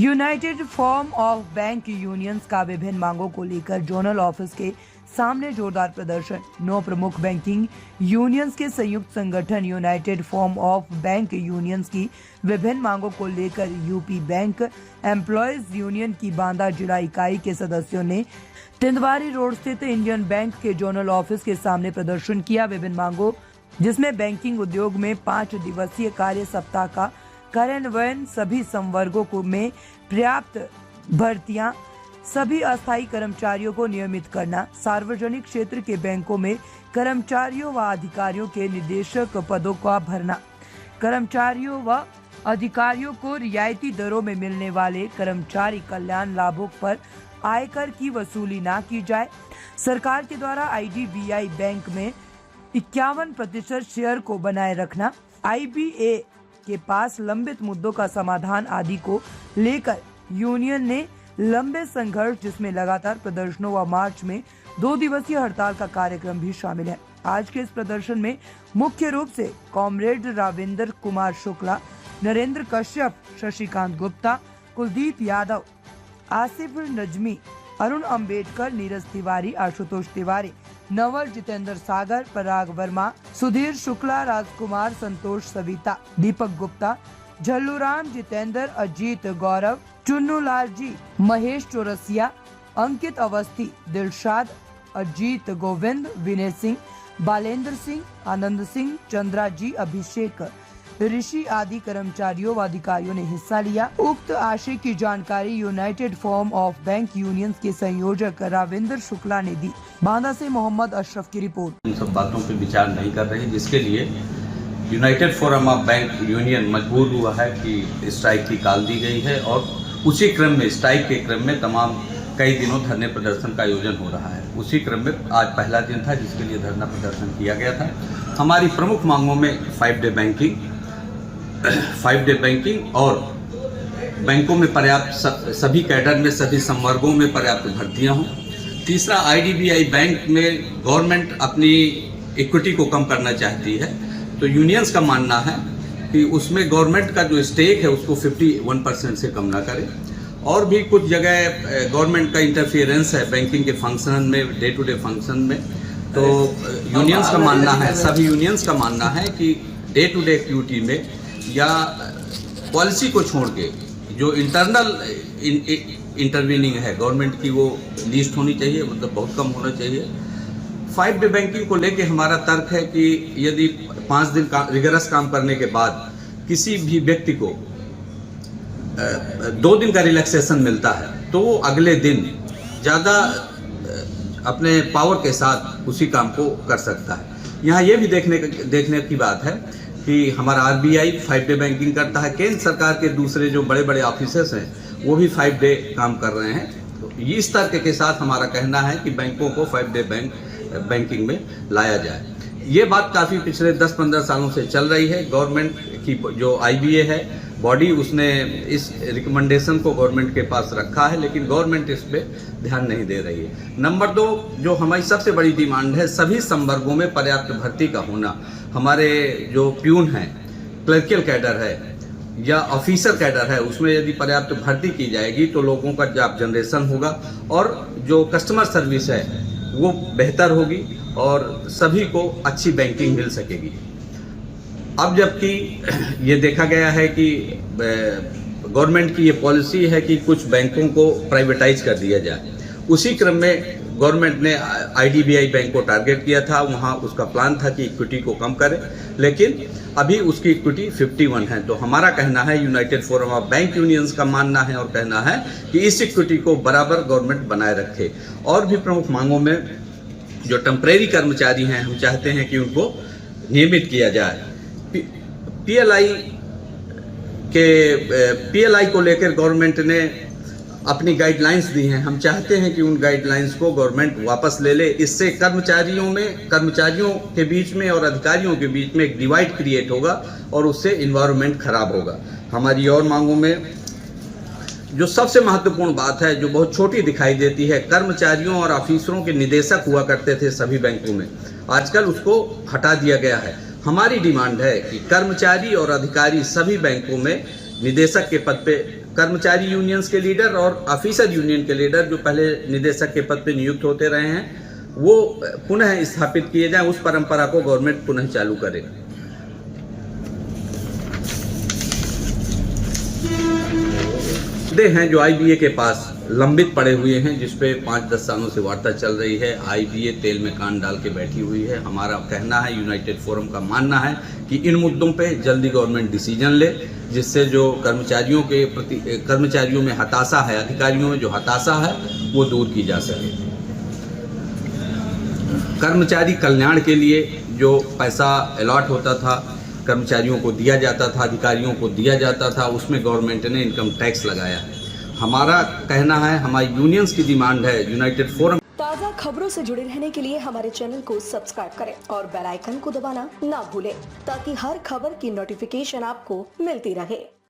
United form of bank unions का विभिन्न मांगों को लेकर जोनल ऑफिस के सामने जोरदार प्रदर्शन। 9 प्रमुख बैंकिंग यूनियंस के संयुक्त संगठन United form of bank unions की विभिन्न मांगों को लेकर यूपी बैंक एम्प्लॉयज यूनियन की बांदा जिला इकाई के सदस्यों ने तिंदवारी रोड स्थित इंडियन बैंक के जोनल ऑफिस के सामने प्रदर्शन किया। विभिन्न मांगों जिसमें बैंकिंग उद्योग में 5 दिवसीय कार्य सप्ताह का कार्यान्वयन, सभी संवर्गों को में पर्याप्त भर्तियां, सभी अस्थायी कर्मचारियों को नियमित करना, सार्वजनिक क्षेत्र के बैंकों में कर्मचारियों व अधिकारियों के निदेशक पदों का भरना, कर्मचारियों व अधिकारियों को रियायती दरों में मिलने वाले कर्मचारी कल्याण लाभों पर आयकर की वसूली न की जाए, सरकार के द्वारा आईडीबीआई बैंक में 51% शेयर को बनाए रखना, आईबीए के पास लंबित मुद्दों का समाधान आदि को लेकर यूनियन ने लंबे संघर्ष जिसमें लगातार प्रदर्शनों व मार्च में 2 दिवसीय हड़ताल का कार्यक्रम भी शामिल है। आज के इस प्रदर्शन में मुख्य रूप से कॉमरेड राविंदर कुमार शुक्ला, नरेंद्र कश्यप, शशिकांत गुप्ता, कुलदीप यादव, आसिफ नजमी, अरुण अंबेडकर, नीरज तिवारी, आशुतोष तिवारी, नवल, जितेंद्र सागर, पराग वर्मा, सुधीर शुक्ला, राजकुमार, संतोष सविता, दीपक गुप्ता, झल्लूराम, जितेंद्र, अजीत गौरव, चुन्नू लाल जी, महेश चौरसिया, अंकित अवस्थी, दिलशाद, अजीत गोविंद, विनय सिंह, बालेंद्र सिंह, आनंद सिंह, चंद्रा जी, अभिषेक, ऋषि आदि कर्मचारियों व अधिकारियों ने हिस्सा लिया। उक्त आशय की जानकारी United form of bank unions के संयोजक राविंदर शुक्ला ने दी। बांदा से मोहम्मद अशरफ की रिपोर्ट। इन सब बातों पे विचार नहीं कर रही, जिसके लिए United forum of bank union मजबूर हुआ है कि स्ट्राइक की कॉल दी गई है और उसी क्रम में स्ट्राइक के क्रम में तमाम कई दिनों धरने प्रदर्शन का आयोजन हो रहा है। उसी क्रम में आज पहला दिन था जिसके लिए धरना प्रदर्शन किया गया था। हमारी प्रमुख मांगों में 5 डे बैंकिंग और बैंकों में पर्याप्त सभी कैडर में सभी संवर्गों में पर्याप्त भर्तियां हों। तीसरा, आईडीबीआई बैंक में गवर्नमेंट अपनी इक्विटी को कम करना चाहती है, तो यूनियंस का मानना है कि उसमें गवर्नमेंट का जो स्टेक है उसको 51% से कम ना करे। और भी कुछ जगह गवर्नमेंट का इंटरफियरेंस है बैंकिंग के फंक्शन में, डे टू डे फंक्शन में, तो यूनियंस का मानना है, सभी यूनियंस का मानना है कि डे टू डे एक्टिविटी में या पॉलिसी को छोड़ के जो इंटरनल इंटरवीनिंग है गवर्नमेंट की, वो लिस्ट होनी चाहिए, मतलब बहुत कम होना चाहिए। 5 डे बैंकिंग को लेके हमारा तर्क है कि यदि 5 दिन का रिगरस काम करने के बाद किसी भी व्यक्ति को 2 दिन का रिलैक्सेशन मिलता है तो वो अगले दिन ज़्यादा अपने पावर के साथ उसी काम को कर सकता है। यहाँ ये भी देखने की बात है कि हमारा आरबीआई 5 डे बैंकिंग करता है, केंद्र सरकार के दूसरे जो बड़े बड़े ऑफिसर्स हैं वो भी 5 डे काम कर रहे हैं। तो इस तर्क के साथ हमारा कहना है कि बैंकों को 5 डे बैंकिंग में लाया जाए। ये बात काफ़ी पिछले 10-15 सालों से चल रही है। गवर्नमेंट की जो आईबीए है बॉडी, उसने इस रिकमेंडेशन को गवर्नमेंट के पास रखा है, लेकिन गवर्नमेंट इस पे ध्यान नहीं दे रही है। नंबर 2, जो हमारी सबसे बड़ी डिमांड है, सभी संवर्गों में पर्याप्त भर्ती का होना। हमारे जो प्यून हैं, क्लर्कियल कैडर है या ऑफिसर कैडर है, उसमें यदि पर्याप्त भर्ती की जाएगी तो लोगों का जॉब जनरेशन होगा और जो कस्टमर सर्विस है वो बेहतर होगी और सभी को अच्छी बैंकिंग मिल सकेगी। अब जबकि ये देखा गया है कि गवर्नमेंट की ये पॉलिसी है कि कुछ बैंकों को प्राइवेटाइज कर दिया जाए, उसी क्रम में गवर्नमेंट ने आईडीबीआई बैंक को टारगेट किया था। वहाँ उसका प्लान था कि इक्विटी को कम करे, लेकिन अभी उसकी इक्विटी 51 है। तो हमारा कहना है, United forum of bank unions का मानना है और कहना है कि इस इक्विटी को बराबर गवर्नमेंट बनाए रखे। और भी प्रमुख मांगों में जो टेम्परेरी कर्मचारी हैं, हम चाहते हैं कि उनको नियमित किया जाए। पीएलआई को लेकर गवर्नमेंट ने अपनी गाइडलाइंस दी हैं। हम चाहते हैं कि उन गाइडलाइंस को गवर्नमेंट वापस ले ले। इससे कर्मचारियों के बीच में और अधिकारियों के बीच में एक डिवाइड क्रिएट होगा और उससे इन्वायरमेंट खराब होगा। हमारी और मांगों में जो सबसे महत्वपूर्ण बात है, जो बहुत छोटी दिखाई देती है, कर्मचारियों और ऑफिसरों के निदेशक हुआ करते थे सभी बैंकों में, आजकल उसको हटा दिया गया है। हमारी डिमांड है कि कर्मचारी और अधिकारी सभी बैंकों में निदेशक के पद पे कर्मचारी यूनियंस के लीडर और ऑफिसर यूनियन के लीडर जो पहले निदेशक के पद पे नियुक्त होते रहे हैं वो पुनः स्थापित किए जाएं, उस परंपरा को गवर्नमेंट पुनः चालू करे। मुद्दे हैं जो आईबीए के पास लंबित पड़े हुए हैं, जिसपे 5-10 सालों से वार्ता चल रही है। आईबीए तेल में कान डाल के बैठी हुई है। हमारा कहना है, यूनाइटेड फोरम का मानना है कि इन मुद्दों पे जल्दी गवर्नमेंट डिसीजन ले, जिससे जो कर्मचारियों के प्रति कर्मचारियों में हताशा है, अधिकारियों में जो हताशा है वो दूर की जा सके। कर्मचारी कल्याण के लिए जो पैसा अलॉट होता था, कर्मचारियों को दिया जाता था, अधिकारियों को दिया जाता था, उसमें गवर्नमेंट ने इनकम टैक्स लगाया है। हमारा कहना है, हमारी यूनियंस की डिमांड है, यूनाइटेड फोरम। ताज़ा खबरों से जुड़े रहने के लिए हमारे चैनल को सब्सक्राइब करें और बेल आइकन को दबाना ना भूलें, ताकि हर खबर की नोटिफिकेशन आपको मिलती रहे।